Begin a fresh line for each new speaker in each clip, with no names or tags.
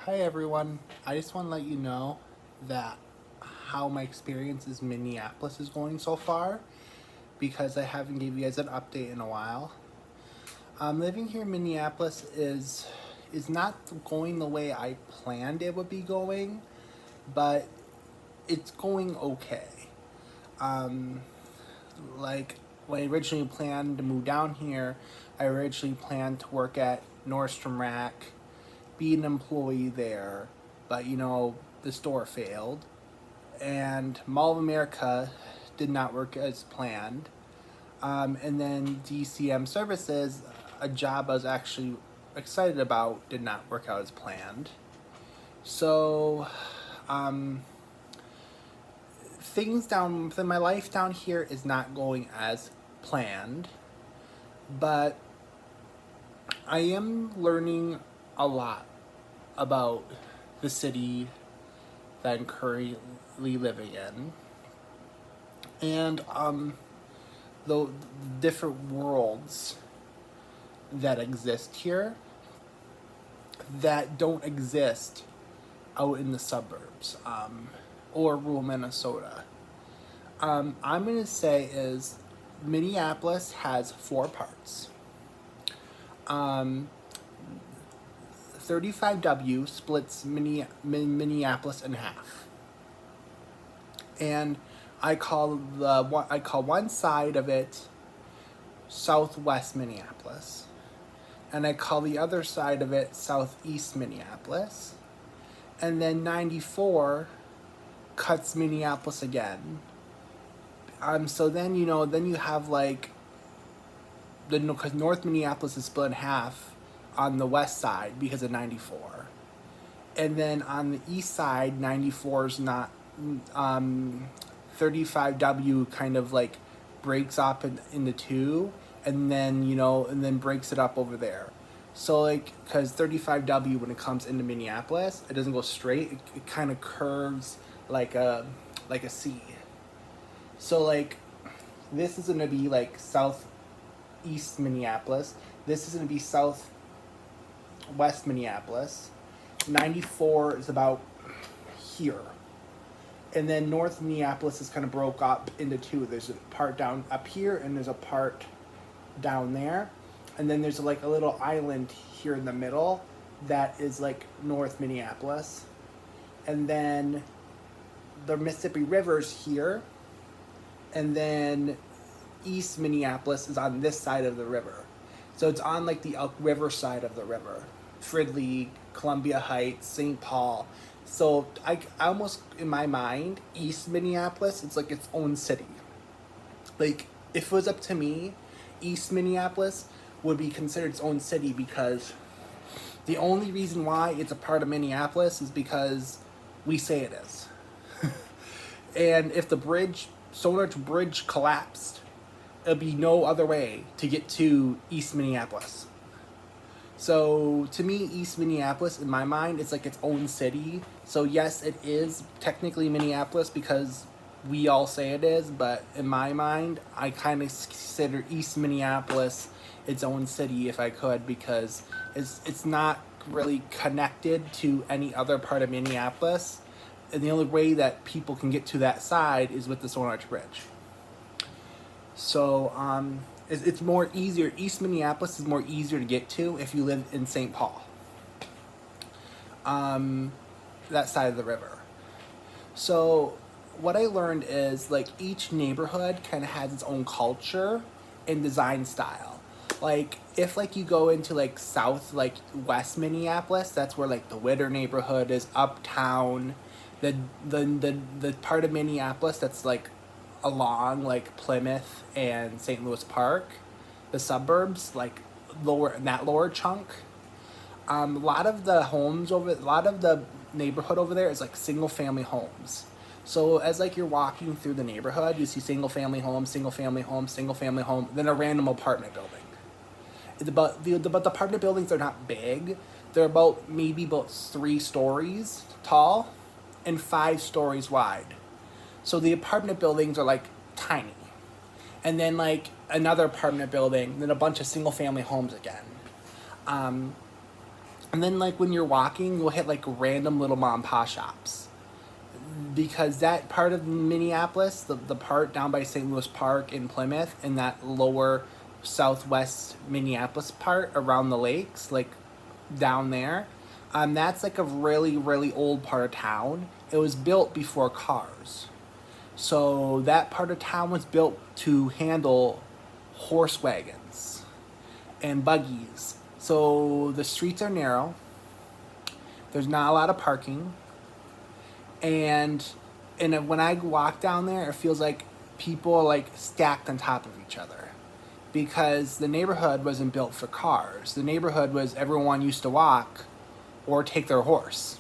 Hi everyone. I just want to let you know that how my experience in Minneapolis is going so far because I haven't gave you guys an update in a while. Living here in Minneapolis is not going the way I planned it would be going, but it's going okay. Um, like when I originally planned to move down here, I originally planned to work at Nordstrom Rack, be an employee there, but the store failed, and Mall of America did not work as planned. And then DCM Services, a job I was actually excited about, did not work out as planned. So, um, my life down here is not going as planned, but I am learning a lot about the city that I'm currently living in, and the different worlds that exist here that don't exist out in the suburbs or rural Minnesota. I'm gonna say is Minneapolis has four parts. Um, 35W splits Minneapolis in half, and I call one side of it Southwest Minneapolis, and I call the other side of it Southeast Minneapolis, and then 94 cuts Minneapolis again. So then then you have like because North Minneapolis is split in half on the west side because of 94. And then on the east side, 94 is not, 35W kind of like breaks up into two, and then, and then breaks it up over there. So like, because 35W, when it comes into Minneapolis, it doesn't go straight, it kind of curves like a C. So like, this is going to be like southeast Minneapolis. This is going to be southwest Minneapolis. 94 is about here. And then North Minneapolis is kind of broke up into two. There's a part down up here, and there's a part down there. And then there's like a little island here in the middle that is like North Minneapolis. And then the Mississippi River's here. And then East Minneapolis is on this side of the river. So it's on like the Elk River side of the river. Fridley, Columbia Heights, St. Paul. So I almost, in my mind, East Minneapolis, it's like its own city. Like, if it was up to me, East Minneapolis would be considered its own city because the only reason why it's a part of Minneapolis is because we say it is. And if the Sonar Bridge collapsed, there'd be no other way to get to East Minneapolis. So to me, East Minneapolis, in my mind, it's like its own city. So yes, it is technically Minneapolis because we all say it is, but in my mind, I kind of consider East Minneapolis its own city if I could, because it's not really connected to any other part of Minneapolis. And the only way that people can get to that side is with the Stone Arch Bridge. So it's more easier. East Minneapolis is more easier to get to if you live in St. Paul, that side of the river. So what I learned is like each neighborhood kind of has its own culture and design style. Like if like you go into like south, like West Minneapolis, that's where like the Witter neighborhood is, uptown. The part of Minneapolis that's like along like Plymouth and St. Louis Park, the suburbs, like lower chunk. A lot of the neighborhood over there is like single family homes. So as like you're walking through the neighborhood, you see single family home, single family home, single family home, then a random apartment building. But the apartment buildings are not big. They're maybe about 3 stories tall and 5 stories wide. So the apartment buildings are like tiny. And then like another apartment building, then a bunch of single family homes again. And then like when you're walking, you'll hit like random little mom and pop shops. Because that part of Minneapolis, the part down by St. Louis Park in Plymouth, in that lower southwest Minneapolis part around the lakes, like down there, that's like a really, really old part of town. It was built before cars. So that part of town was built to handle horse wagons and buggies. So the streets are narrow. There's not a lot of parking. And when I walk down there, it feels like people are like stacked on top of each other, because the neighborhood wasn't built for cars. The neighborhood was everyone used to walk or take their horse.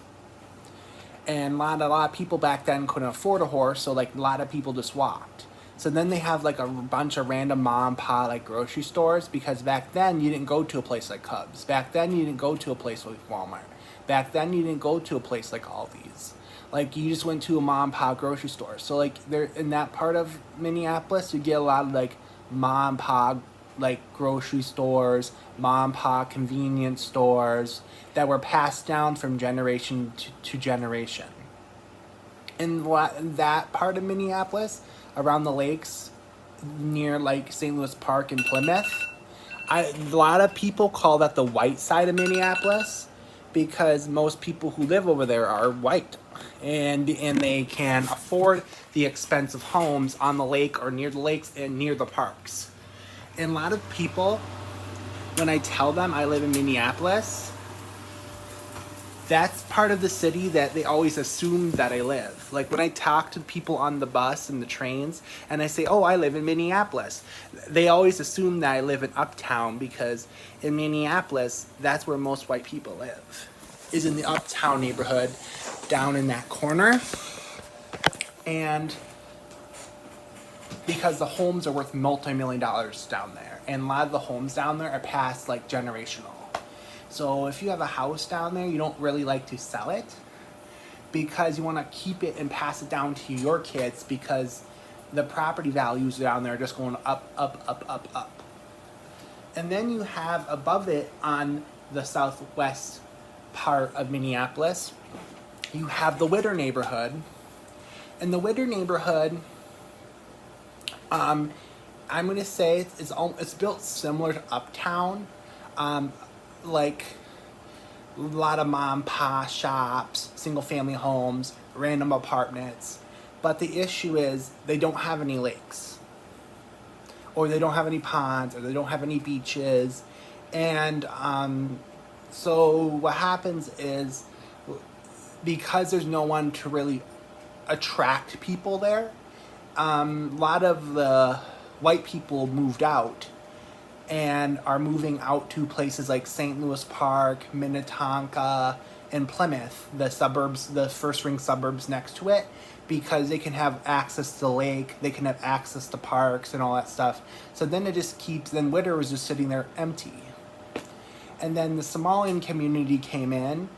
And a lot of people back then couldn't afford a horse, so like a lot of people just walked. So then they have like a bunch of random mom and pop like grocery stores, because back then you didn't go to a place like Cubs. Back then you didn't go to a place like Walmart. Back then you didn't go to a place like Aldi's. Like you just went to a mom and pop grocery store. So like there in that part of Minneapolis, you get a lot of like mom and pop like grocery stores, mom and pop convenience stores that were passed down from generation to generation. In that part of Minneapolis, around the lakes, near like St. Louis Park and Plymouth, a lot of people call that the white side of Minneapolis, because most people who live over there are white, and they can afford the expensive homes on the lake or near the lakes and near the parks. And a lot of people, when I tell them I live in Minneapolis, that's part of the city that they always assume that I live. Like when I talk to people on the bus and the trains and I say, oh, I live in Minneapolis, they always assume that I live in Uptown, because in Minneapolis, that's where most white people live, is in the Uptown neighborhood down in that corner. And because the homes are worth multi-million dollars down there, and a lot of the homes down there are past like generational. So if you have a house down there, you don't really like to sell it, because you want to keep it and pass it down to your kids, because the property values down there are just going up, up, up, up, up. And then you have above it on the southwest part of Minneapolis, you have the Witter neighborhood. And the Witter neighborhood, I'm going to say it's built similar to Uptown. Like a lot of mom and pop shops, single family homes, random apartments. But the issue is they don't have any lakes, or they don't have any ponds, or they don't have any beaches. And so what happens is, because there's no one to really attract people there, a lot of the white people moved out and are moving out to places like St. Louis Park, Minnetonka, and Plymouth, the suburbs, the first ring suburbs next to it, because they can have access to the lake, they can have access to parks and all that stuff. So then then Witter was just sitting there empty. And then the Somalian community came in,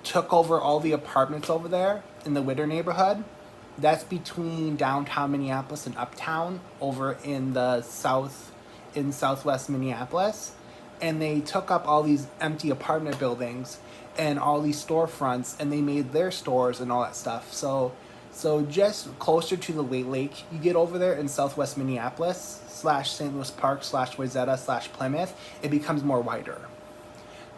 took over all the apartments over there in the Witter neighborhood. That's between downtown Minneapolis and Uptown, over in the southwest Minneapolis. And they took up all these empty apartment buildings and all these storefronts, and they made their stores and all that stuff. So just closer to the lake, you get over there in southwest Minneapolis / St. Louis Park / Wayzata / Plymouth, it becomes more wider.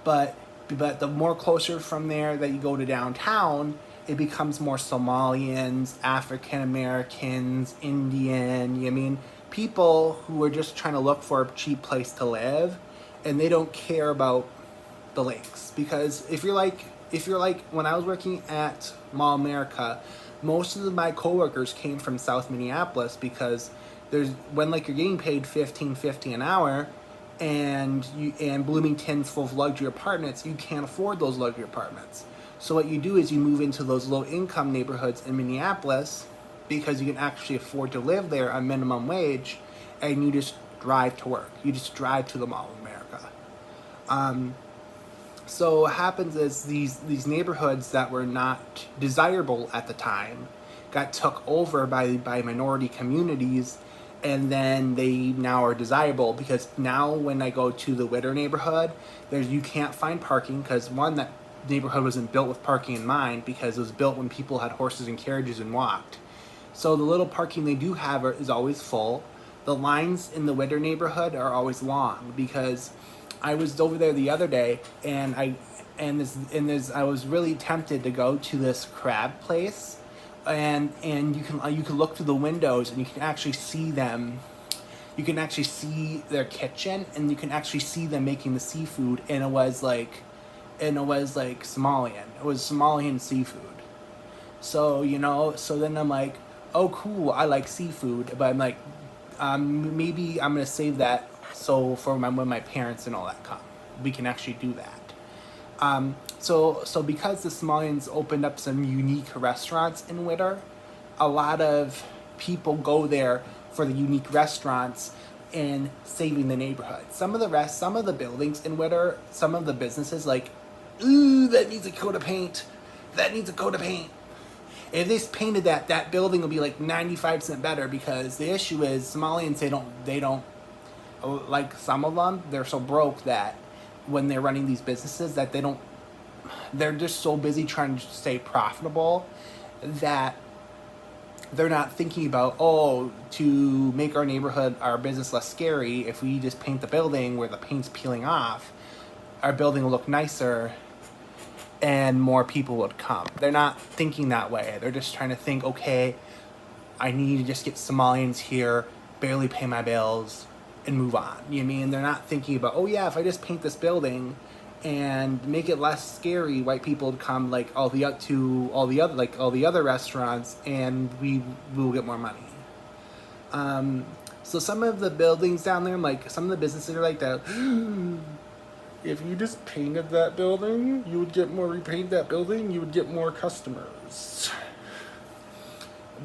But the more closer from there that you go to downtown, it becomes more Somalians, African Americans, Indian. I mean, people who are just trying to look for a cheap place to live, and they don't care about the lakes. Because if you're like when I was working at Mall America, most of my coworkers came from South Minneapolis, because when like you're getting paid $15.50 an hour, and Bloomington's full of luxury apartments, you can't afford those luxury apartments. So what you do is you move into those low-income neighborhoods in Minneapolis, because you can actually afford to live there on minimum wage, and you just drive to work. You just drive to the Mall of America. So what happens is these neighborhoods that were not desirable at the time got took over by minority communities, and then they now are desirable because now when I go to the Whittier neighborhood, you can't find parking because one, that neighborhood wasn't built with parking in mind because it was built when people had horses and carriages and walked. So the little parking they do have is always full. The lines in the Whittier neighborhood are always long because I was over there the other day and I was really tempted to go to this crab place, and you can look through the windows and you can actually see them. You can actually see their kitchen and you can actually see them making the seafood, and it was like Somalian. It was Somalian seafood. So so then I'm like, oh cool, I like seafood, but I'm like, maybe I'm gonna save that so for when my parents and all that come, we can actually do that. So because the Somalians opened up some unique restaurants in Whittier, a lot of people go there for the unique restaurants and saving the neighborhood. Some of the buildings in Whittier, some of the businesses like, ooh, that needs a coat of paint. That needs a coat of paint. If they painted that building will be like 95% better, because the issue is Somalians, they don't like, some of them, they're so broke that when they're running these businesses that they're just so busy trying to stay profitable that they're not thinking about, to make our neighborhood, our business less scary, if we just paint the building where the paint's peeling off, our building will look nicer and more people would come. They're not thinking that way. They're just trying to think, okay, I need to just get Somalians here, barely pay my bills, and move on. You know what I mean? They're not thinking about, if I just paint this building and make it less scary, white people would come like all the other restaurants, and we will get more money. So some of the buildings down there, like some of the businesses are like that. If you just painted that building, you would get more. Repaint that building, you would get more customers.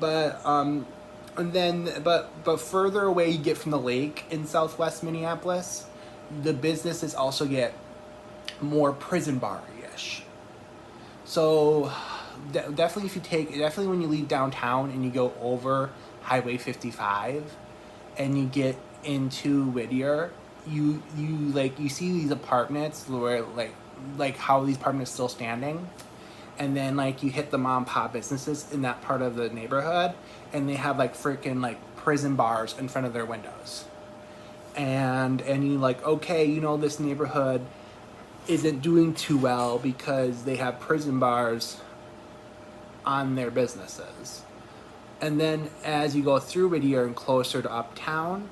But but further away you get from the lake in southwest Minneapolis, the businesses also get more prison bar-ish. So definitely when you leave downtown and you go over Highway 55 and you get into Whittier, you see these apartments where like how these apartments are still standing, and then like you hit the mom and pop businesses in that part of the neighborhood, and they have like freaking like prison bars in front of their windows, and you like, okay, this neighborhood isn't doing too well because they have prison bars on their businesses. And then as you go through Whittier and closer to uptown,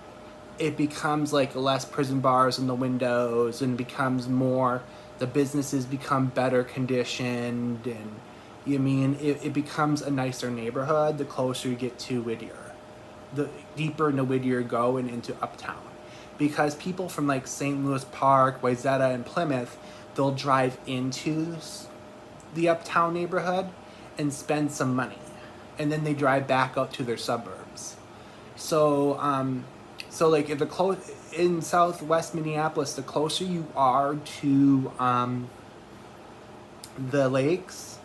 it becomes like less prison bars in the windows, and becomes more, the businesses become better conditioned, and it becomes a nicer neighborhood the closer you get to Whittier, the deeper into Whittier you go and into uptown. Because people from like St. Louis Park, Wayzata, and Plymouth, they'll drive into the uptown neighborhood and spend some money, and then they drive back out to their suburbs. So like if in southwest Minneapolis, the closer you are to the lakes,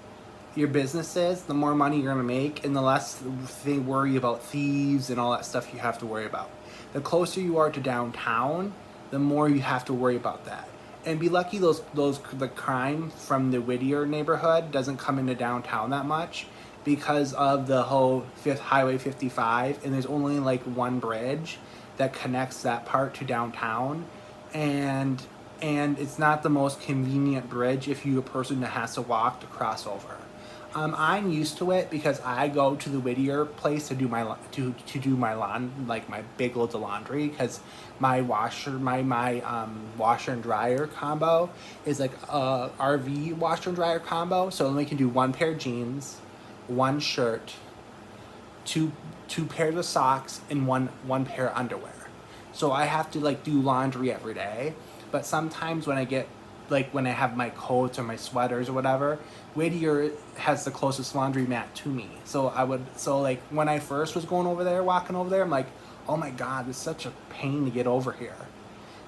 your businesses, the more money you're gonna make, and the less they worry about thieves and all that stuff you have to worry about. The closer you are to downtown, the more you have to worry about that. And be lucky the crime from the Whittier neighborhood doesn't come into downtown that much, because of the whole Highway 55, and there's only like one bridge that connects that part to downtown, and it's not the most convenient bridge if you're a person that has to walk to cross over. I'm used to it because I go to the Whittier place to do my lawn, like my big loads of laundry, because my washer and dryer combo is like a RV washer and dryer combo. So then we can do one pair of jeans, one shirt, two pairs of socks, and one pair of underwear. So I have to like do laundry every day. But sometimes when I have my coats or my sweaters or whatever, Whittier has the closest laundry mat to me. So like when I first was walking over there, I'm like, oh my God, it's such a pain to get over here.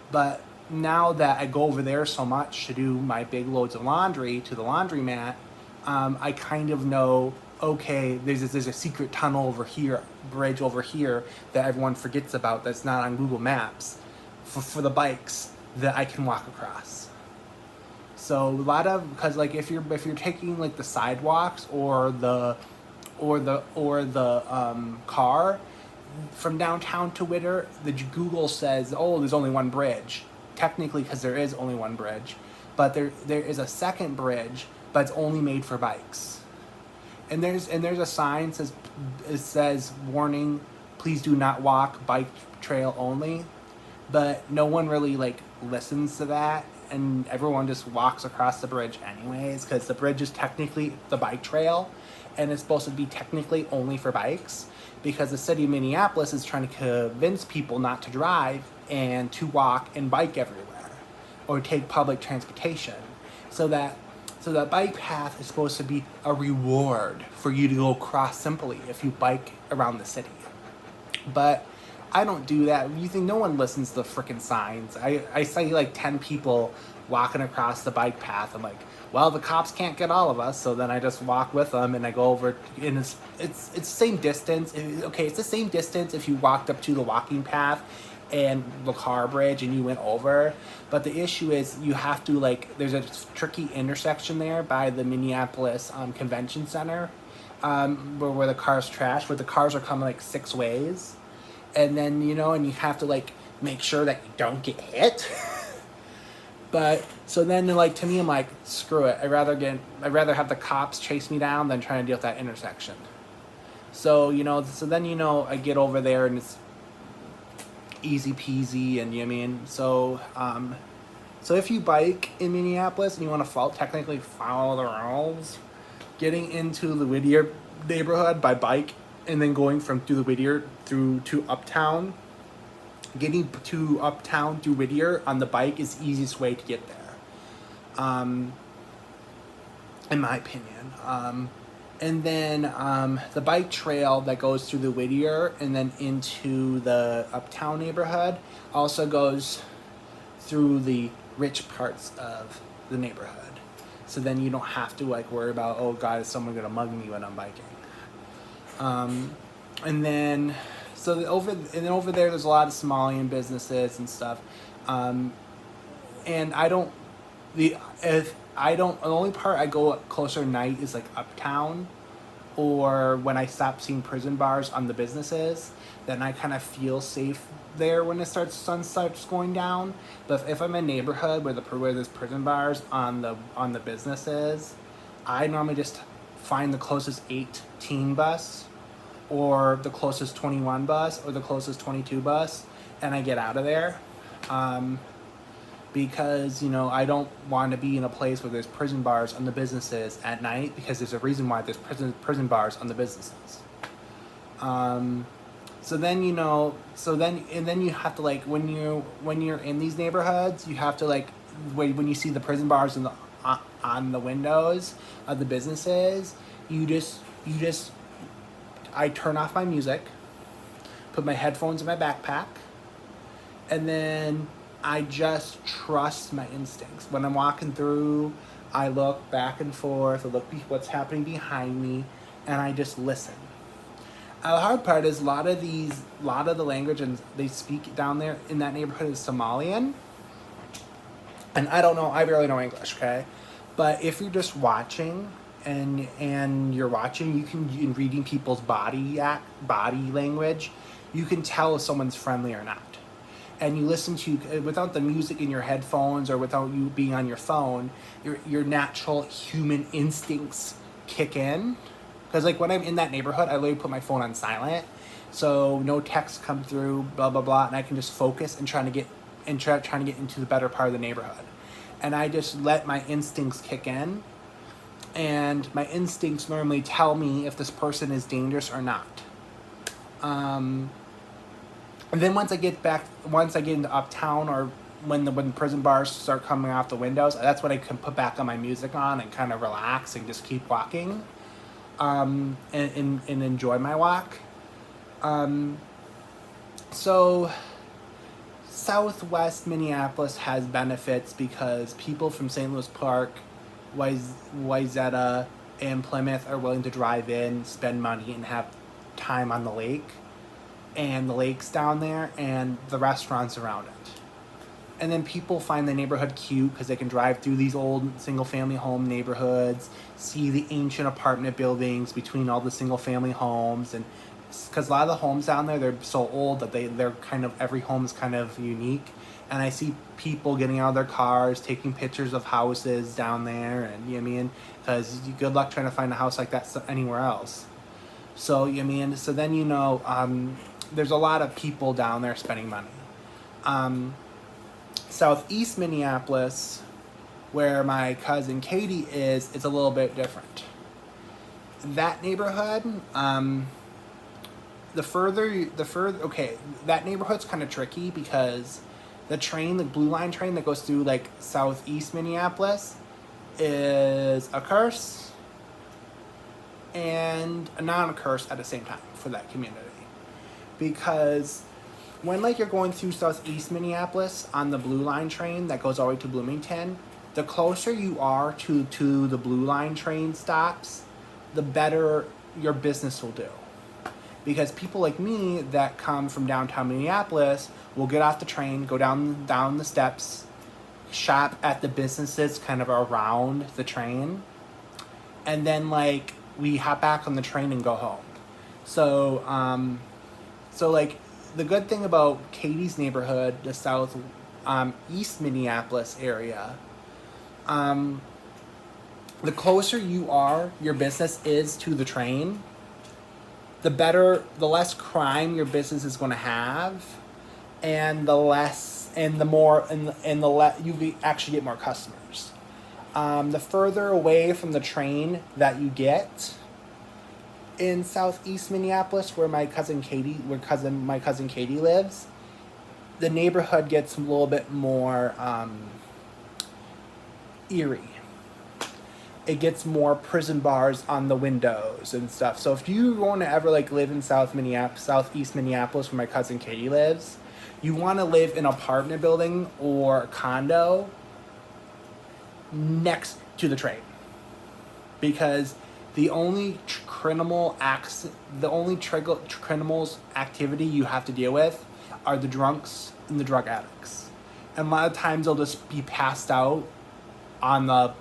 But now that I go over there so much to do my big loads of laundry to the laundromat, I kind of know okay, there's a secret tunnel over here, bridge over here that everyone forgets about that's not on Google Maps for the bikes that I can walk across. So a lot of, because like if you're taking like the sidewalks or the car from downtown to Whittier, the Google says, oh, there's only one bridge. Technically, because there is only one bridge, but there is a second bridge, but it's only made for bikes. And there's a sign says warning, please do not walk, bike trail only. But no one really like listens to that, and everyone just walks across the bridge anyways, because the bridge is technically the bike trail, and it's supposed to be technically only for bikes, because the city of Minneapolis is trying to convince people not to drive and to walk and bike everywhere, or take public transportation, so that bike path is supposed to be a reward for you to go cross simply if you bike around the city. But I don't do that. You think no one listens to the freaking signs? I see like 10 people walking across the bike path. I'm like, well, the cops can't get all of us, so then I just walk with them and I go over. And it's the same distance. Okay, it's the same distance if you walked up to the walking path and the car bridge and you went over. But the issue is you have to like, there's a tricky intersection there by the Minneapolis Convention Center, where the cars trash, where the cars are coming like 6 ways. And then, and you have to like make sure that you don't get hit. But so then like, to me, I'm like, screw it. I'd rather have the cops chase me down than trying to deal with that intersection. So, then, I get over there and it's easy peasy, and so if you bike in Minneapolis and you want to technically follow the rules, getting into the Whittier neighborhood by bike and then going through the Whittier through to uptown, getting to uptown through Whittier on the bike is the easiest way to get there, in my opinion. And then the bike trail that goes through the Whittier and then into the uptown neighborhood also goes through the rich parts of the neighborhood. So then you don't have to like worry about, oh God, is someone gonna mug me when I'm biking? And then over there, there's a lot of Somalian businesses and stuff. And the only part I go closer at night is like uptown, or when I stop seeing prison bars on the businesses, then I kind of feel safe there when sun starts going down. But if I'm in a neighborhood where there's prison bars on the businesses, I normally just find the closest 18 bus, or the closest 21 bus, or the closest 22 bus, and I get out of there. Because, I don't want to be in a place where there's prison bars on the businesses at night, because there's a reason why there's prison bars on the businesses. So then you have to like, when you're in these neighborhoods, you have to like, when you see the prison bars on the windows of the businesses, I turn off my music, put my headphones in my backpack, and then I just trust my instincts. When I'm walking through, I look back and forth, I look what's happening behind me, and I just listen. The hard part is a lot of the language and they speak down there in that neighborhood is Somalian. And I don't know, I barely know English, okay? But if you're just watching and you're watching, in reading people's body language, you can tell if someone's friendly or not. And you listen to, without the music in your headphones or without you being on your phone, your natural human instincts kick in. Because like when I'm in that neighborhood, I literally put my phone on silent, so no texts come through, blah blah blah, and I can just focus and trying to get into the better part of the neighborhood. And I just let my instincts kick in, and my instincts normally tell me if this person is dangerous or not. And then once I get into uptown, or when the prison bars start coming off the windows, that's when I can put back on my music on and kind of relax and just keep walking, and enjoy my walk. So Southwest Minneapolis has benefits because people from St. Louis Park, Wayzata, in Plymouth are willing to drive in, spend money, and have time on the lake, and the lakes down there, and the restaurants around it. And then people find the neighborhood cute because they can drive through these old single-family home neighborhoods, see the ancient apartment buildings between all the single-family homes, and because a lot of the homes down there, they're so old that they're kind of, every home is kind of unique. And I see people getting out of their cars, taking pictures of houses down there, and you know what I mean, because good luck trying to find a house like that anywhere else. So you know what I mean, so then there's a lot of people down there spending money. Southeast Minneapolis, where my cousin Katie is, it's a little bit different. That neighborhood, that neighborhood's kind of tricky because the Blue Line train that goes through like Southeast Minneapolis is a curse and a non-curse at the same time for that community. Because when like you're going through Southeast Minneapolis on the Blue Line train that goes all the way to Bloomington, the closer you are to the Blue Line train stops, the better your business will do. Because people like me that come from downtown Minneapolis will get off the train, go down the steps, shop at the businesses kind of around the train, and then like we hop back on the train and go home. So like the good thing about Katie's neighborhood, the south east Minneapolis area, the closer your business is to the train, the less crime your business is going to have, and you actually get more customers. The further away from the train that you get in Southeast Minneapolis, where my cousin Katie lives, the neighborhood gets a little bit more eerie. It gets more prison bars on the windows and stuff. So if you want to ever like live in Southeast Minneapolis, where my cousin Katie lives, you want to live in an apartment building or a condo next to the train, because the only criminals activity you have to deal with are the drunks and the drug addicts, and a lot of times they'll just be passed out on the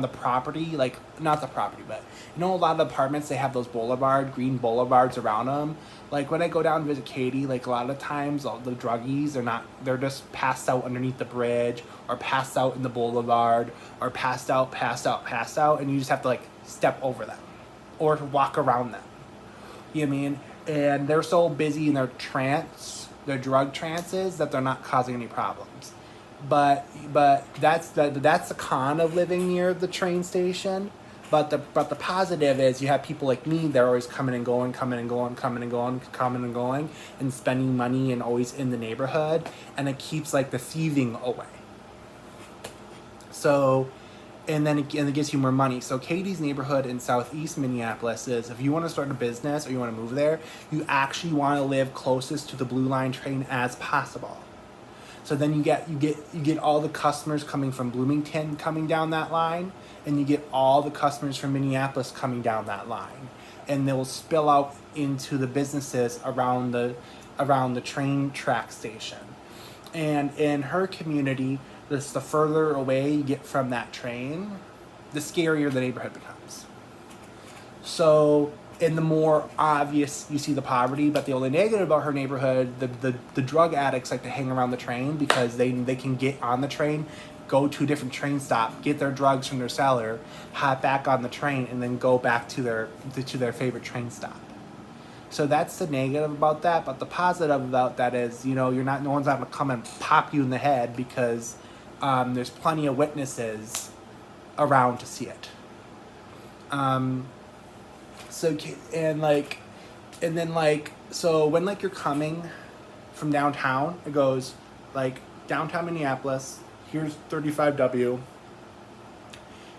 property, like not the property, but a lot of the apartments, they have those green boulevards around them. Like when I go down and visit Katie, like a lot of times all the druggies they're just passed out underneath the bridge, or passed out in the boulevard, or passed out, and you just have to like step over them or walk around them. You know what I mean? And they're so busy in their drug trances, that they're not causing any problems. But that's the con of living near the train station. But the positive is you have people like me that are always coming and going, and spending money, and always in the neighborhood, and it keeps like the thieving away. So, and then it gives you more money. So Katie's neighborhood in Southeast Minneapolis is, if you want to start a business or you want to move there, you actually want to live closest to the Blue Line train as possible. So then you get all the customers coming from Bloomington coming down that line, and you get all the customers from Minneapolis coming down that line, and they'll spill out into the businesses around the train track station. And in her community, the further away you get from that train, the scarier the neighborhood becomes. So, and the more obvious you see the poverty. But the only negative about her neighborhood, the drug addicts like to hang around the train, because they can get on the train, go to a different train stop, get their drugs from their cellar, hop back on the train, and then go back to their favorite train stop. So that's the negative about that. But the positive about that is, no one's not gonna come and pop you in the head, because there's plenty of witnesses around to see it. So when like you're coming from downtown, it goes like downtown Minneapolis, here's 35W.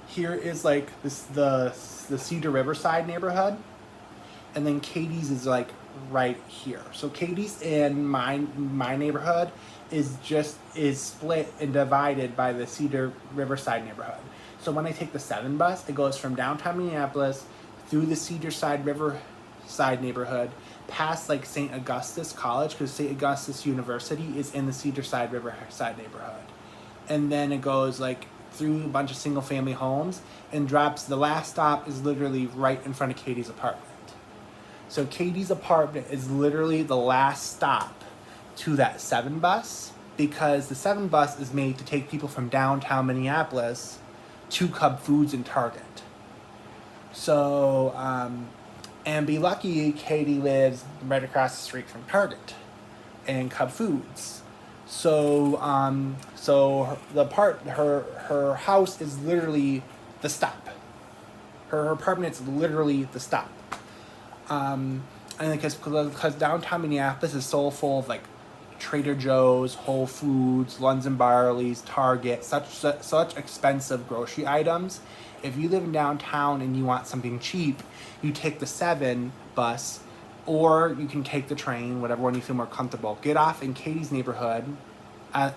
Here is like the Cedar Riverside neighborhood, and then Katie's is like right here. So Katie's in my neighborhood is split and divided by the Cedar Riverside neighborhood. So when I take the 7 bus, it goes from downtown Minneapolis through the Cedar Side Riverside neighborhood, past like St. Augustus College, because St. Augustus University is in the Cedar Side Riverside neighborhood. And then it goes like through a bunch of single family homes and drops, the last stop is literally right in front of Katie's apartment. So Katie's apartment is literally the last stop to that 7 bus, because the 7 bus is made to take people from downtown Minneapolis to Cub Foods and Target. So, and be lucky, Katie lives right across the street from Target and Cub Foods. So, her house is literally the stop. Her apartment is literally the stop. And because downtown Minneapolis is so full of like Trader Joe's, Whole Foods, Lunds and Barley's, Target, such expensive grocery items. If you live in downtown and you want something cheap, you take the 7 bus, or you can take the train, whatever one you feel more comfortable. Get off in Katie's neighborhood at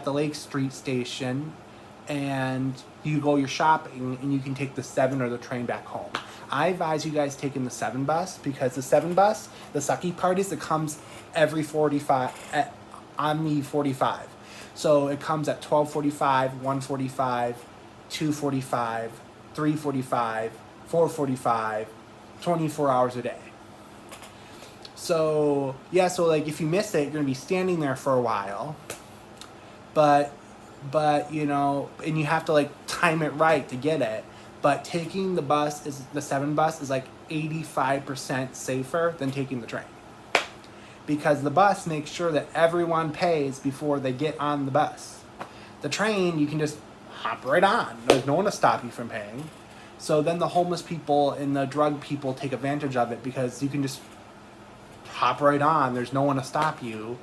the Lake Street station, and you go your shopping, and you can take the 7 or the train back home. I advise you guys taking the 7 bus, because the 7 bus, the sucky part is it comes every 45 on the 45. So it comes at 12:45, 1:45, 2:45, 3:45, 4:45, 24 hours a day. So yeah, so like if you miss it, you're gonna be standing there for a while. But you know, and you have to like time it right to get it. But taking the 7 bus is like 85% safer than taking the train. Because the bus makes sure that everyone pays before they get on the bus. The train, you can just hop right on. There's no one to stop you from paying. So then the homeless people and the drug people take advantage of it, because you can just hop right on. There's no one to stop you.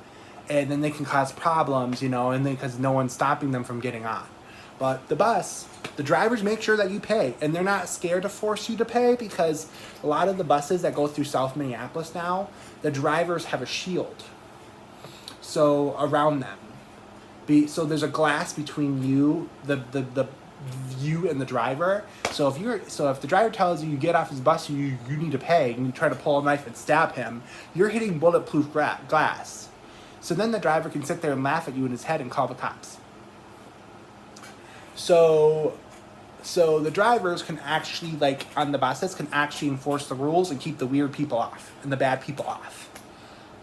And then they can cause problems, you know, and because no one's stopping them from getting on. But the bus, the drivers make sure that you pay, and they're not scared to force you to pay, because a lot of the buses that go through South Minneapolis now, the drivers have a shield so around them. So there's a glass between you, you and the driver. So if the driver tells you get off his bus, you need to pay, and you try to pull a knife and stab him, you're hitting bulletproof glass. So then the driver can sit there and laugh at you in his head and call the cops. So the drivers can actually, like, on the buses, can actually enforce the rules and keep the weird people off and the bad people off.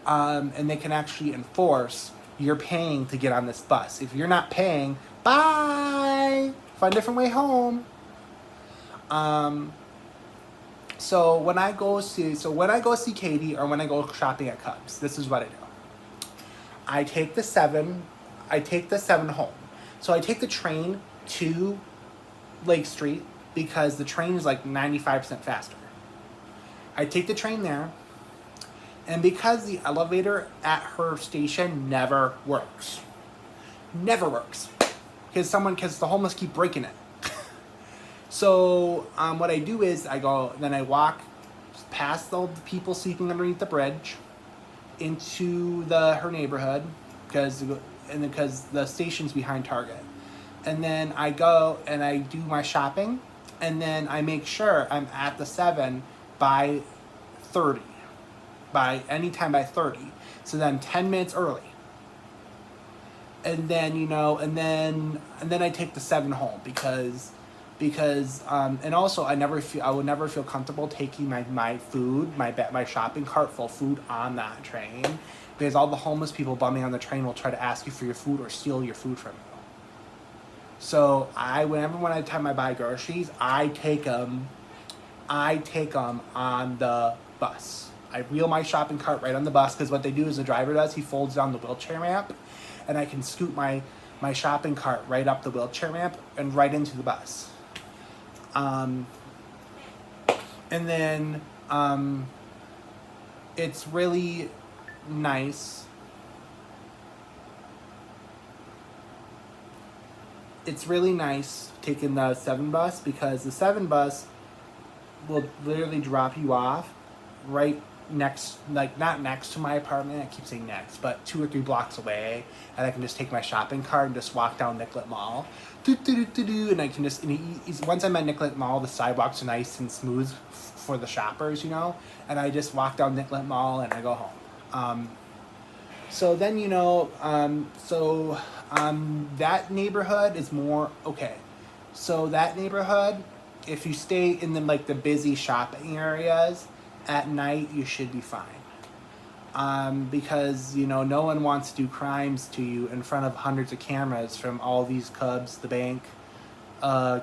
And they can actually enforce, you're paying to get on this bus. If you're not paying, bye! Find a different way home. So when I go see Katie, or when I go shopping at Cubs, this is what I do. I take the 7 home. So I take the train to Lake Street, because the train is like 95% faster. I take the train there, and because the elevator at her station never works, because the homeless keep breaking it. So what I do is I walk past the people sleeping underneath the bridge into her neighborhood, because the station's behind Target. And then I go and I do my shopping, and then I make sure I'm at the 7 by 30. Anytime by 30. So then 10 minutes early. And then, you know, and then I take the 7 home, because and also I would never feel comfortable taking my food, my shopping cart full of food on that train, because all the homeless people bumming on the train will try to ask you for your food or steal your food from you. So when I buy groceries, I take them on the bus. I wheel my shopping cart right on the bus, because what they do is the driver does, he folds down the wheelchair ramp, and I can scoot my shopping cart right up the wheelchair ramp and right into the bus. And then it's really nice. It's really nice taking the 7 bus, because the 7 bus will literally drop you off right not next to my apartment, I keep saying next, but 2 or 3 blocks away, and I can just take my shopping cart and just walk down Nicollet Mall. And I can just, once I'm at Nicollet Mall, the sidewalks are nice and smooth for the shoppers, and I just walk down Nicollet Mall and I go home. So then, that neighborhood is more, okay. So that neighborhood, if you stay in the busy shopping areas, at night you should be fine. Because, no one wants to do crimes to you in front of hundreds of cameras from all these Cubs, the bank,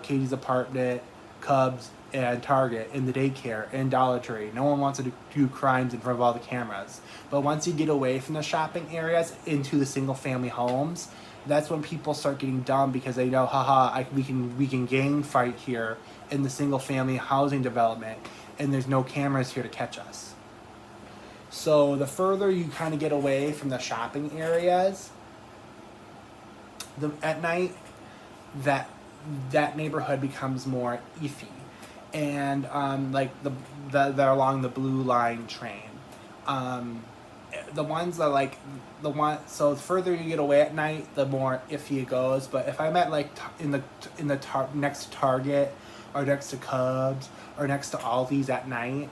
Katie's apartment, Cubs, and Target, and the daycare, and Dollar Tree. No one wants to do crimes in front of all the cameras. But once you get away from the shopping areas into the single family homes, that's when people start getting dumb because they know, we can gang fight here in the single family housing development, and there's no cameras here to catch us. So the further you kind of get away from the shopping areas, at night, that neighborhood becomes more iffy, and they're along the blue line train. The ones that so the further you get away at night, the more iffy it goes. But if I'm at next to Target, or next to Cubs, or next to Aldi's at night,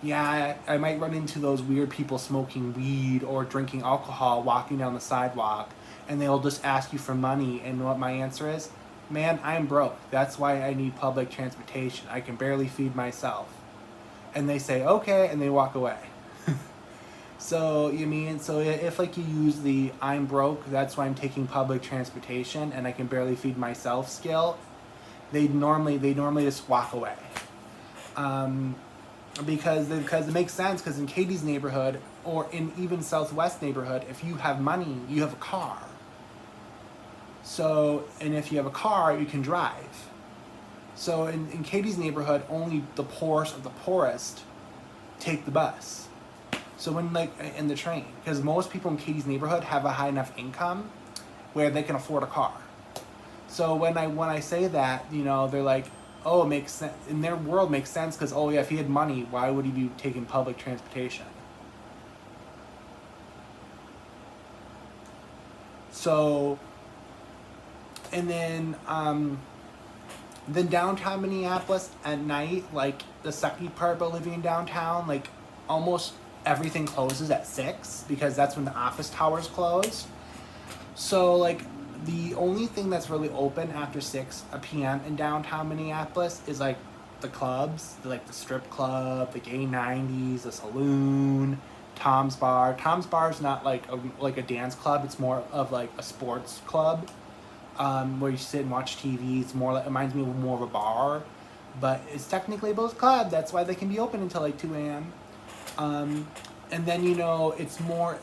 yeah, I might run into those weird people smoking weed or drinking alcohol walking down the sidewalk, and they'll just ask you for money. And what my answer is, man, I'm broke. That's why I need public transportation. I can barely feed myself. And they say, okay, and they walk away. So if you use the I'm broke, that's why I'm taking public transportation and I can barely feed myself skill, they normally just walk away. Because it makes sense, because in Katie's neighborhood, or in even Southwest neighborhood, if you have money, you have a car. So, and if you have a car, you can drive. So in Katie's neighborhood, only the poorest of the poorest take the bus. So in the train, because most people in Katie's neighborhood have a high enough income where they can afford a car. So when I say that, they're like, oh, it makes sense. In their world, makes sense because, oh yeah, if he had money, why would he be taking public transportation? So, and then downtown Minneapolis at night, the sucky part about living in downtown, almost everything closes at 6 because that's when the office towers close. So the only thing that's really open after 6 p.m. in downtown Minneapolis is the clubs, the strip club, the gay 90s, the saloon, Tom's Bar. Tom's Bar is not like a dance club. It's more of a sports club, where you sit and watch TV. It's more it reminds me of more of a bar, but it's technically both a club. That's why they can be open until 2 a.m. And then it's more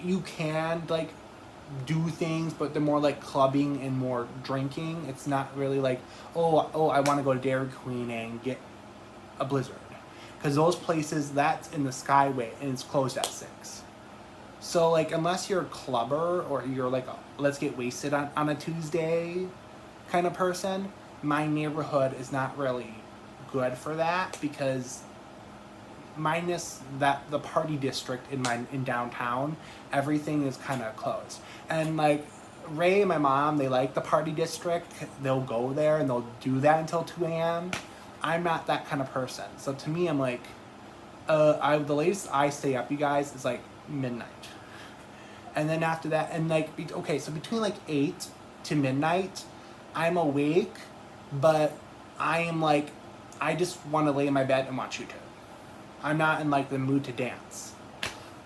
you can do things, but they're more clubbing and more drinking. It's not really oh I want to go to Dairy Queen and get a Blizzard, because those places, that's in the Skyway and it's closed at 6. So unless you're a clubber or you're a let's get wasted on a Tuesday kind of person, my neighborhood is not really good for that, because minus that the party district in downtown, everything is kind of closed. And Ray and my mom, they like the party district. They'll go there and they'll do that until 2 a.m. I'm not that kind of person. So to me, I'm the latest I stay up, you guys, is midnight. And then after that, and okay, so between 8 to midnight, I'm awake, but I am I just want to lay in my bed and watch YouTube. I'm not in the mood to dance.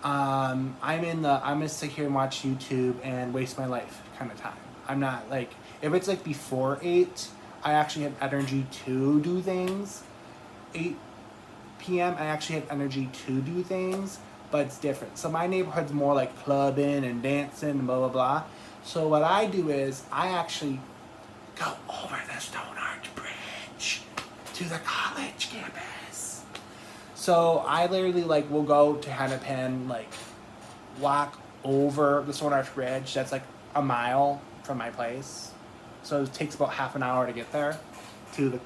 I'm gonna sit here and watch YouTube and waste my life kind of time. I'm not if it's before 8, I actually have energy to do things. 8 p.m. I actually have energy to do things, but it's different. So my neighborhood's more clubbing and dancing and blah blah blah. So what I do is I actually go over the Stone Arch Bridge to the college campus. So I literally will go to Hennepin, walk over the Stone Arch Bridge. That's a mile from my place. So it takes about half an hour to get there. to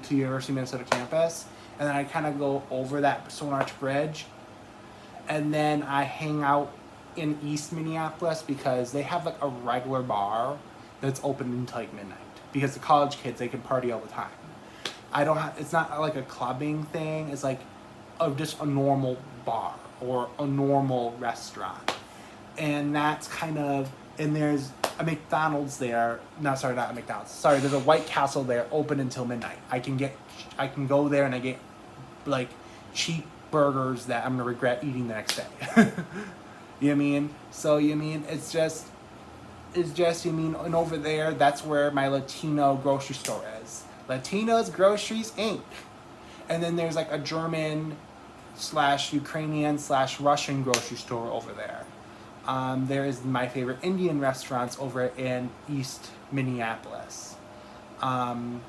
University of Minnesota campus, and then I kind of go over that Stone Arch Bridge, and then I hang out in East Minneapolis because they have like a regular bar that's open until like midnight because the college kids, they can party all the time. I don't have, it's not like a clubbing thing. It's like just a normal bar or a normal restaurant. And that's kind of, and there's a McDonald's there. No, sorry, not a McDonald's. Sorry, there's a White Castle there open until midnight. I can go there and I get like cheap burgers that I'm gonna regret eating the next day. You know what I mean? So you mean it's just you mean, and over there, that's where my Latino grocery store is. Latinos Groceries Inc. And then there's like a German / Ukrainian / Russian grocery store over there. There is my favorite Indian restaurants over in East Minneapolis. And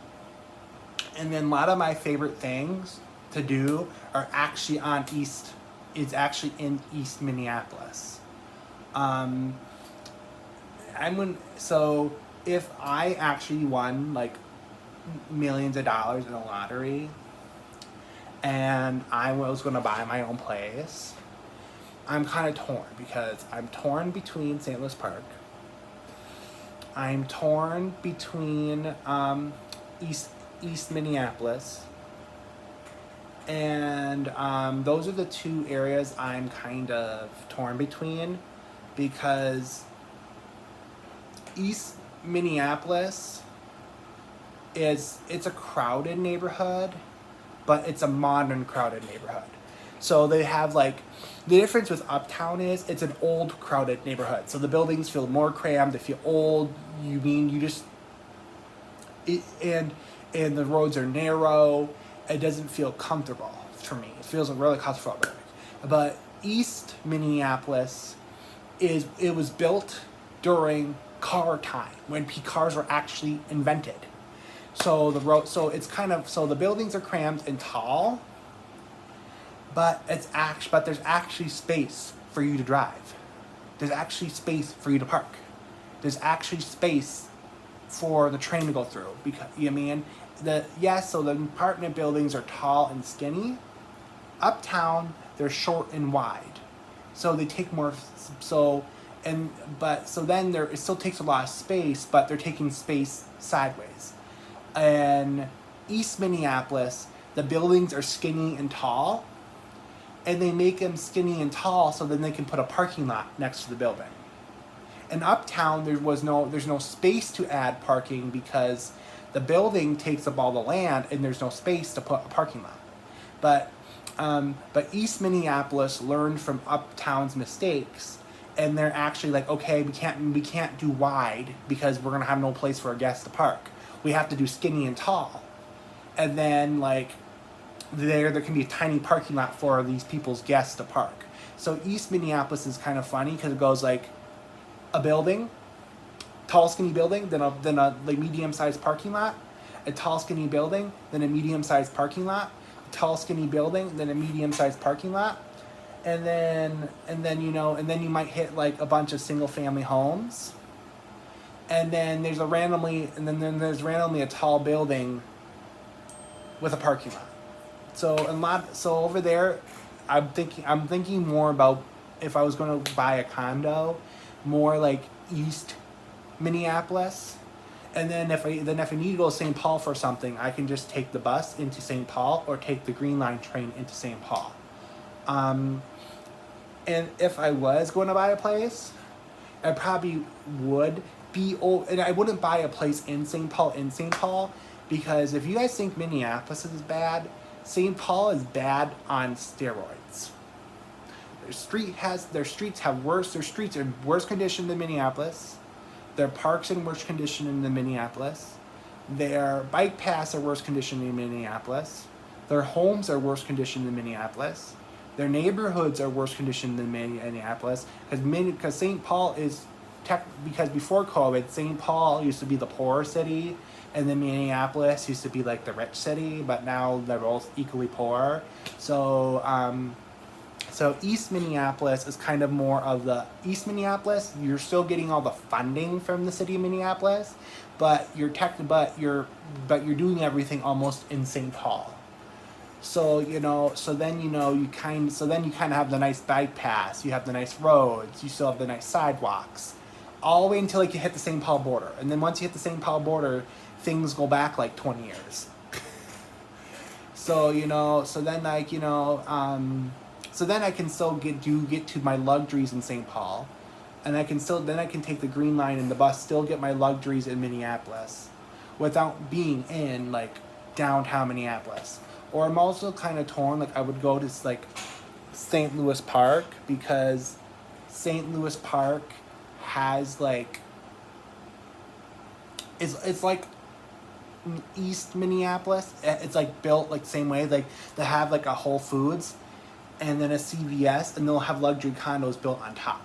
then a lot of my favorite things to do are actually in East Minneapolis. So if I actually won like millions of dollars in a lottery and I was going to buy my own place, I'm kind of torn because I'm torn between St. Louis Park. I'm torn between East Minneapolis. And those are the two areas I'm kind of torn between because East Minneapolis it's a crowded neighborhood, but it's a modern crowded neighborhood. So they have like, the difference with Uptown is it's an old crowded neighborhood. So the buildings feel more crammed, they feel old, and the roads are narrow. It doesn't feel comfortable for me. It feels really claustrophobic. But East Minneapolis it was built during car time when cars were actually invented. So the buildings are crammed and tall, but there's actually space for you to drive. There's actually space for you to park. There's actually space for the train to go through because you mean so the apartment buildings are tall and skinny. Uptown, they're short and wide. So they take more then it still takes a lot of space, but they're taking space sideways. And East Minneapolis, the buildings are skinny and tall, and they make them skinny and tall so then they can put a parking lot next to the building. In Uptown, there's no space to add parking because the building takes up all the land and there's no space to put a parking lot. But East Minneapolis learned from Uptown's mistakes, and they're actually like, okay, we can't do wide because we're gonna have no place for our guests to park. We have to do skinny and tall, and then like there can be a tiny parking lot for these people's guests to park. So East Minneapolis is kind of funny because it goes like a building, tall skinny building, then a like medium-sized parking lot, a tall skinny building, then a medium-sized parking lot, a tall skinny building, then a medium-sized parking lot, and then you might hit like a bunch of single-family homes, and then there's randomly a tall building with a parking lot. So over there, I'm thinking more about if I was going to buy a condo, more like East Minneapolis, and then if I need to go to St. Paul for something, I can just take the bus into St. Paul or take the Green Line train into St. Paul. And if I was going to buy a place, I probably would and I wouldn't buy a place in St. Paul, because if you guys think Minneapolis is bad, St. Paul is bad on steroids. Their streets are in worse condition than Minneapolis. Their parks in worse condition than Minneapolis. Their bike paths are worse condition than Minneapolis. Their homes are worse condition than Minneapolis. Their neighborhoods are worse condition than Minneapolis, because St. Paul is because before COVID, St. Paul used to be the poor city, and then Minneapolis used to be like the rich city, but now they're both equally poor. So So East Minneapolis is kind of more of the East Minneapolis. You're still getting all the funding from the city of Minneapolis, but you're doing everything almost in St. Paul. So then you kind of have the nice bike paths. You have the nice roads. You still have the nice sidewalks, all the way until like you hit the St. Paul border. And then once you hit the St. Paul border, things go back like 20 years. So then so then I can still get to my luxuries in St. Paul, and I can take the Green Line and the bus, still get my luxuries in Minneapolis, without being in like downtown Minneapolis. Or I'm also kind of torn. Like I would go to like St. Louis Park, because St. Louis Park has like it's like East Minneapolis. It's like built like same way. Like they have like a Whole Foods, and then a CVS, and they'll have luxury condos built on top.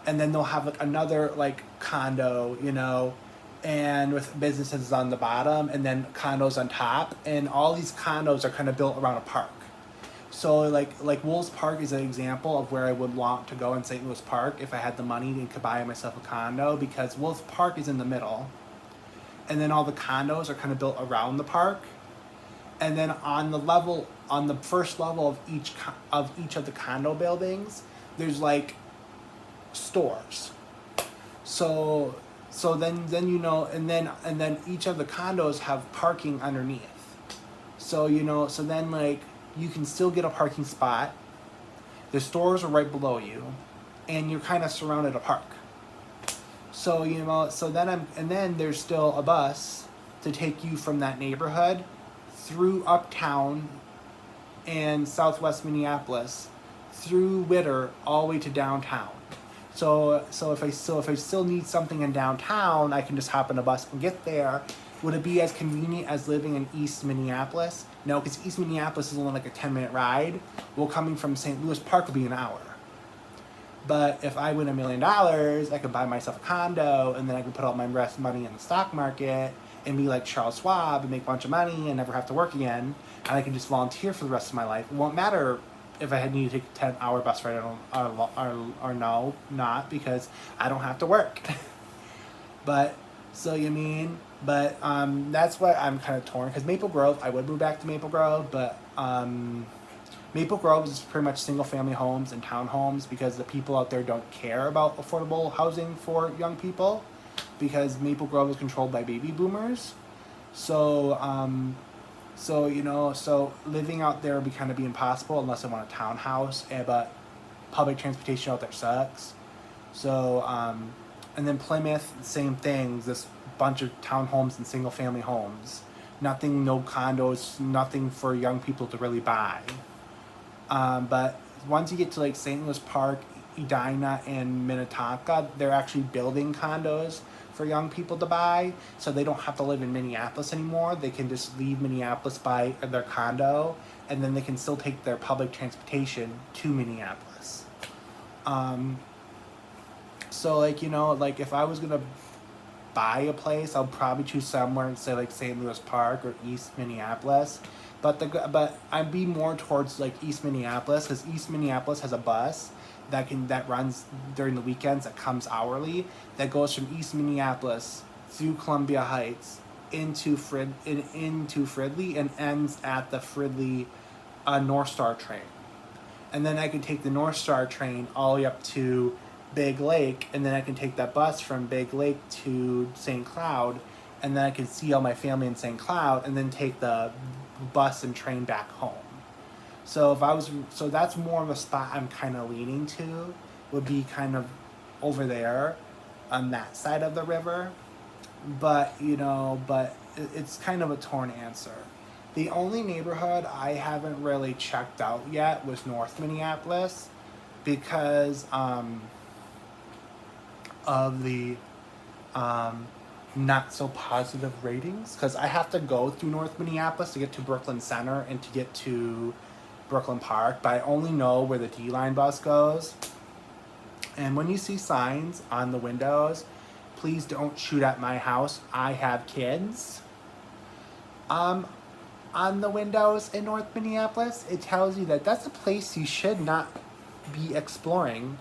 And then they'll have like another like condo, and with businesses on the bottom, and then condos on top. And all these condos are kind of built around a park. So like Wolves Park is an example of where I would want to go in St. Louis Park if I had the money and could buy myself a condo, because Wolves Park is in the middle. And then all the condos are kind of built around the park. And then on the first level of each of the condo buildings, there's like stores. So then and then each of the condos have parking underneath. So then like you can still get a parking spot. The stores are right below you, and you're kind of surrounded a park. So then there's still a bus to take you from that neighborhood through uptown and southwest Minneapolis, through Witter, all the way to downtown. So if I still need something in downtown, I can just hop on a bus and get there. Would it be as convenient as living in East Minneapolis? No, because East Minneapolis is only like a 10-minute ride. Well, coming from St. Louis Park would be an hour. But if I win $1 million, I could buy myself a condo, and then I could put all my rest money in the stock market and be like Charles Schwab and make a bunch of money and never have to work again. And I can just volunteer for the rest of my life. It won't matter if I had need to take a 10-hour bus ride or not, because I don't have to work. But that's why I'm kind of torn, because Maple Grove, I would move back to Maple Grove, but Maple Grove is pretty much single family homes and townhomes, because the people out there don't care about affordable housing for young people, because Maple Grove is controlled by baby boomers. So living out there would be impossible unless I want a townhouse, but public transportation out there sucks. So, and then Plymouth, same thing, this bunch of townhomes and single family homes. Nothing, no condos, nothing for young people to really buy. But once you get to like St. Louis Park, Edina, and Minnetonka, they're actually building condos for young people to buy, so they don't have to live in Minneapolis anymore. They can just leave Minneapolis, buy their condo, and then they can still take their public transportation to Minneapolis. So like if I was gonna buy a place, I'll probably choose somewhere in say like St. Louis Park or East Minneapolis. But I'd be more towards like East Minneapolis, because East Minneapolis has a bus that runs during the weekends, that comes hourly, that goes from East Minneapolis through Columbia Heights into Fridley, and ends at the Fridley North Star train. And then I can take the North Star train all the way up to Big Lake, and then I can take that bus from Big Lake to St. Cloud, and then I can see all my family in St. Cloud, and then take the bus and train back home. So that's more of a spot I'm kind of leaning to, would be kind of over there on that side of the river. But it's kind of a torn answer. The only neighborhood I haven't really checked out yet was North Minneapolis, because of the not so positive ratings, because I have to go through North Minneapolis to get to Brooklyn Center and to get to Brooklyn Park, but I only know where the D-Line bus goes. And when you see signs on the windows, please don't shoot at my house, I have kids. I'm on the windows in North Minneapolis, it tells you that that's a place you should not be exploring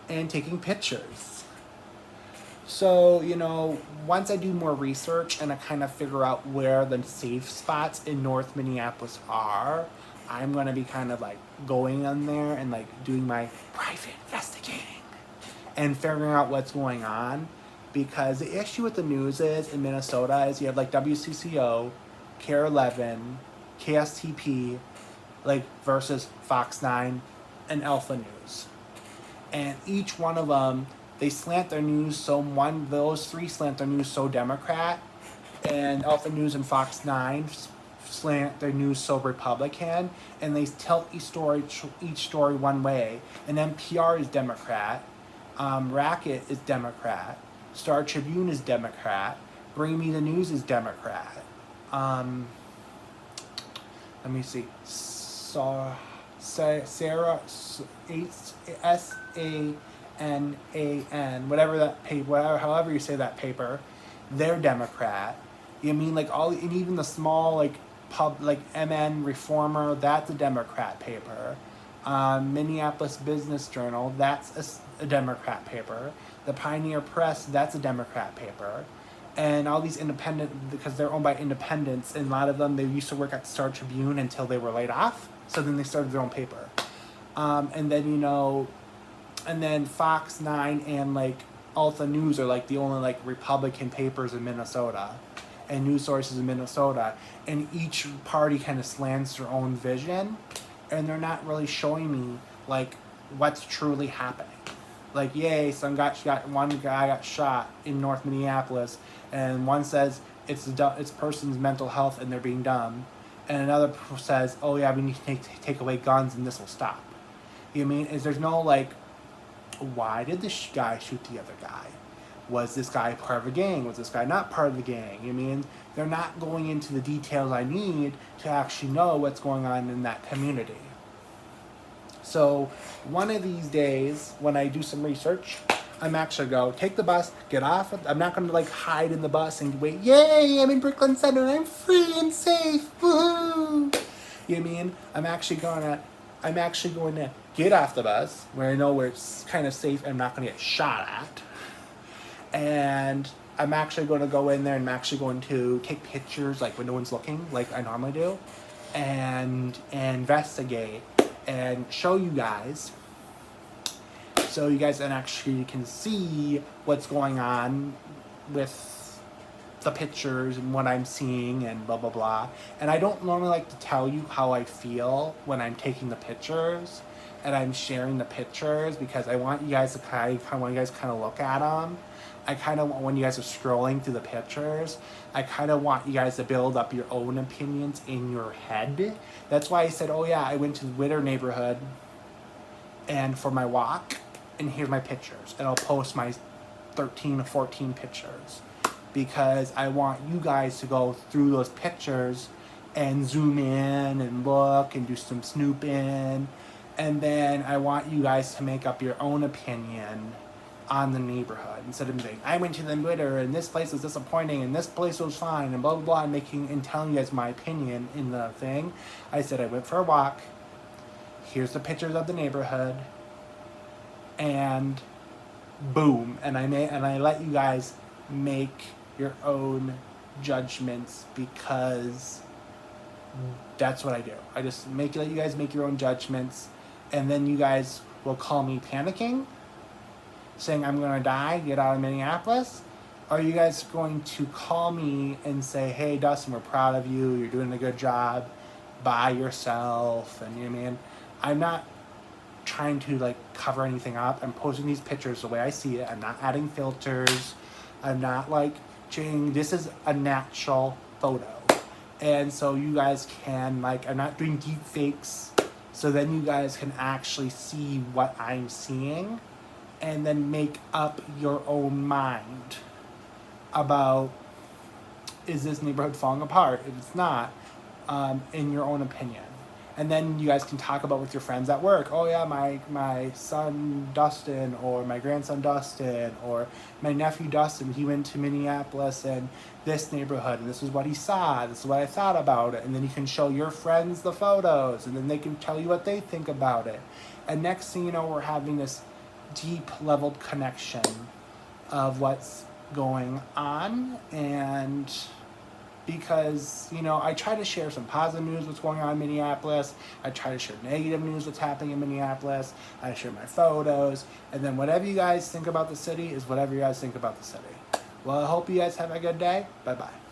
and taking pictures. So, once I do more research and I kind of figure out where the safe spots in North Minneapolis are, I'm going to be kind of like going on there and like doing my private investigating and figuring out what's going on. Because the issue with the news is in Minnesota is you have like WCCO, KARE 11, KSTP, like versus Fox 9 and Alpha News. And each one of them, they slant their news those three slant their news so Democrat, and Alpha News and Fox 9 slant their news so Republican, and they tell each story one way. And NPR is Democrat, Racket is Democrat, Star Tribune is Democrat, Bring Me the News is Democrat. Let me see. Sarah SANAN, whatever that paper, however you say that paper, they're Democrat. You mean like and even the small like MN Reformer, that's a Democrat paper. Minneapolis Business Journal, that's a Democrat paper. The Pioneer Press, that's a Democrat paper. And all these independent, because they're owned by independents, and a lot of them, they used to work at Star Tribune until they were laid off. So then they started their own paper. And then Fox 9 and like Alpha News are like the only like Republican papers in Minnesota and news sources in Minnesota. And each party kind of slants their own vision, and they're not really showing me like what's truly happening. Like, yay, one guy got shot in North Minneapolis, and one says it's person's mental health and they're being dumb, and another says, oh yeah, we need to take away guns and this will stop. You know what I mean? There's no like, why did this guy shoot the other guy? Was this guy part of a gang? Was this guy not part of the gang? You know what I mean? They're not going into the details I need to actually know what's going on in that community. So one of these days, when I do some research, I'm actually going to take the bus, get off. I'm not going to like hide in the bus and wait, yay, I'm in Brooklyn Center and I'm free and safe, woohoo! You know what I mean? I'm actually going to get off the bus where I know where it's kind of safe and I'm not going to get shot at. And I'm actually going to go in there and I'm actually going to take pictures like when no one's looking, like I normally do, and investigate and show you guys, so you guys actually can see what's going on with the pictures and what I'm seeing and blah blah blah. And I don't normally like to tell you how I feel when I'm taking the pictures and I'm sharing the pictures, because I want you guys to kind of look at them. I kind of want, when you guys are scrolling through the pictures, I kind of want you guys to build up your own opinions in your head. That's why I said, oh yeah, I went to the Witter neighborhood and for my walk, and here's my pictures. And I'll post my 13 or 14 pictures, because I want you guys to go through those pictures and zoom in and look and do some snooping. And then I want you guys to make up your own opinion on the neighborhood, instead of saying, I went to the Witter and this place was disappointing and this place was fine and blah blah blah, and telling you guys my opinion in the thing. I said I went for a walk, here's the pictures of the neighborhood, and boom, and I let you guys make your own judgments, because that's what I do. I just let you guys make your own judgments, and then you guys will call me panicking, saying I'm going to die, get out of Minneapolis? Or are you guys going to call me and say, hey, Dustin, we're proud of you, you're doing a good job by yourself, and you know what I mean? I'm not trying to like cover anything up. I'm posting these pictures the way I see it. I'm not adding filters. I'm not like changing. This is a natural photo. And so you guys can, like, I'm not doing deep fakes, so then you guys can actually see what I'm seeing, and then make up your own mind about, is this neighborhood falling apart? If it's not, in your own opinion. And then you guys can talk about with your friends at work. Oh yeah, my son Dustin, or my grandson Dustin, or my nephew Dustin, he went to Minneapolis and this neighborhood, and this is what he saw, this is what I thought about it. And then you can show your friends the photos, and then they can tell you what they think about it. And next thing you know, we're having this deep leveled connection of what's going on. And because, you know, I try to share some positive news what's going on in Minneapolis. I try to share negative news what's happening in Minneapolis. I share my photos. And then whatever you guys think about the city is whatever you guys think about the city. Well, I hope you guys have a good day. Bye-bye.